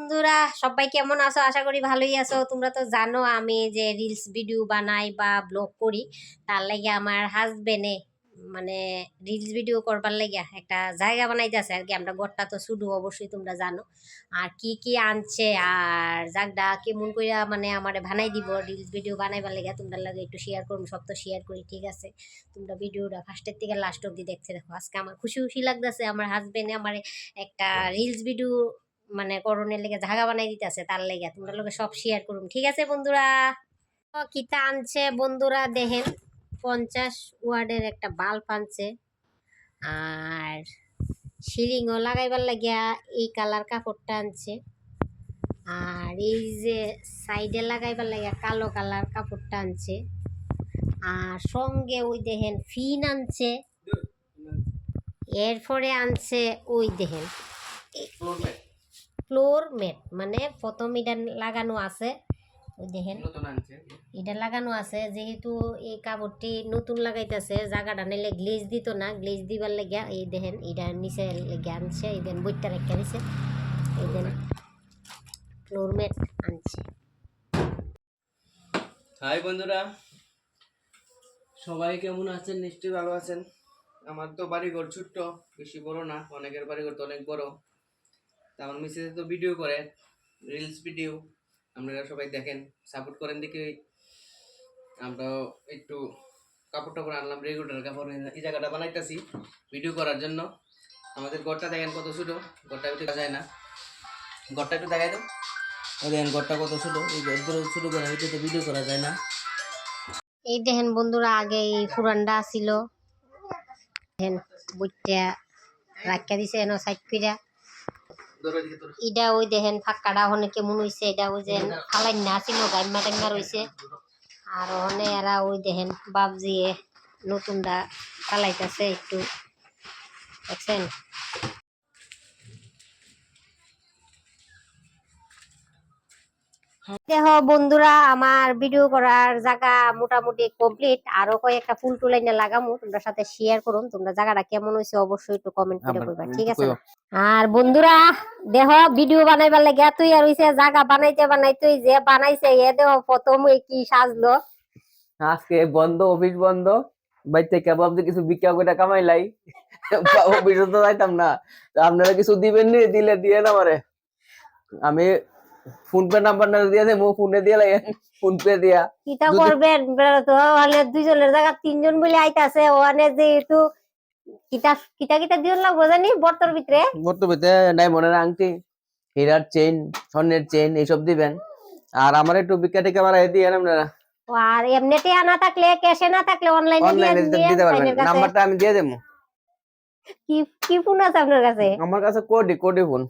বন্ধুরা সবাই কেমন আছো? আশা করি ভালোই আছো। তোমরা তো জানো আমি যে রিলস ভিডিও বানাই বা ব্লগ করি, তার লাগে আমার হাজবেন্ডে মানে রিলস ভিডিও করবার লাগে একটা জায়গা বানাইতেছে আর কি। আমরা ঘরটা তো শুধু অবশ্যই তোমরা জানো, আর কি কি আনছে আর জায়গাটা কেমন কইরা মানে আমারে বানাই দিব রিলস ভিডিও বানাইবার লাগে তোমরা লাগে একটু শেয়ার করুন। সব তো শেয়ার করি, ঠিক আছে? তোমরা ভিডিওটা ফার্স্টের থেকে লাস্ট অব্দি দেখতে দেখো। আজকে আমার খুশি খুশি লাগতেছে, আমার হাজবেন্ডে আমার একটা রিলস ভিডিও মানে করণের লেগে জায়গা বানাই দিতেছে, তার লেগে তোমরা লোকে সব শেয়ার করুন, ঠিক আছে বন্ধুরা? কিতা আনছে বন্ধুরা দেখেন, 50 ওয়ার্ডের একটা বাল্ব আনছে, আর সিলিংও লাগাইবার লাগিয়া এই কালার কাপড়টা আনছে, আর এই যে সাইডে লাগাইবার লাগিয়া কালো কালার কাপড়টা আনছে, আর সঙ্গে ওই দেখেন ফিন আনছে, এরপরে আনছে ওই দেখেন ফ্লোর ম্যাট, মানে প্রথম এটা লাগানো আছে, ওই দেখেন এটা লাগানো আছে। যেহেতু এই কাপড়টি নতুন লাগাইতেছে, জায়গাটা নিলে গ্লেজ দিত না, গ্লেজ দিবার লাগিয়া এই দেখেন এটা নিচে লেগে আনছে, এই দেন বইটা রেখে দিছে, এই দেন ফ্লোর ম্যাট আনছে। হাই বন্ধুরা, সবাই কেমন আছেন? নিশ্চয়ই ভালো আছেন। আমার তো বাড়িঘর ছোট্ট, বেশি বড় না, অনেকের বাড়িঘর তো অনেক বড়। তা আমার মিসেস তো ভিডিও করে, রিলস ভিডিও, আপনারা সবাই দেখেন, সাপোর্ট করেন দেখি। আমরা একটু কাপড় টাপড় আনলাম, রেগুলার কাপড়, এই জায়গাটা বানাইতেছি ভিডিও করার জন্য। আমাদের ঘরটা দেখেন কত ছোট, ঘরটা একটু দেখা যায় না, ঘরটা একটু দেখাই দাও। দেখেন ঘরটা কত ছোট, এই ঘরগুলো ছোট করে তো ভিডিও করা যায় না। এই দেখেন বন্ধুরা, আগে এই ফুরানটা ছিল, দেখেন বইটা রাখিয়া দিছে এনো সাইড কইরা। এটা ওই দেখেন ফাঁকাটা ওখানে কেমন হয়েছে, এটা ওই যে আলাই না ছিল গাইমা টাইমা রয়েছে, আর ওখানে এরা ওই দেখেন বাবজিয়ে নতুনটা চালাইতেছে একটু, দেখছেন? দেখো বন্ধুরা, আমার ভিডিও করার জায়গা মোটামুটি কমপ্লিট, আরো কয়েকটা ফুল টুল এনে লাগামু, তোমরা সাথে শেয়ার করুন। তোমরা জায়গাটা কেমন হয়েছে অবশ্যই একটু কমেন্ট করে বলবা, ঠিক আছে? আর বন্ধুরা দেখো, ভিডিও বানাইবার লাগে তুই আর হইছে জায়গা বানাইতে বানাইতে যে বানাইছে এ দেখো প্রথম কি সাজলো। আজকে বন্ধ, অফিস বন্ধ, বাইতে কেবল কিছু বিক্রি করে কামাইলাই, অফিসে তো যাইতাম না। আপনারা কিছু দিবেন নি? দিলে দিয়ে না আমারে, আমি ফোন পে নাম্বার না দিয়ে দেবো, ফোনে দিয়ে লাগে, ফোন পে দিয়া কিটা করবেন তো, হলে দুইজনের জায়গা তিনজন বলে আইতাছে, ওখানে যেহেতু কিটা কিটা কিটা দিন লাগবো জানি, বর্তর ভিতরে ডায়মন্ডের আংটি, হীরার চেইন, স্বর্ণের চেইন এইসব দিবেন। আর আমার একটু বিক্রি টিকা বাড়াই দিয়ে আপনারা, আর এমনিতে না থাকলে, ক্যাশে না থাকলে অনলাইনে দিতে পারবেন। নাম্বারটা আমি দিয়ে দেবো। কি কি ফোন আছে আপনার কাছে? আমার কাছে কোডি ফোন।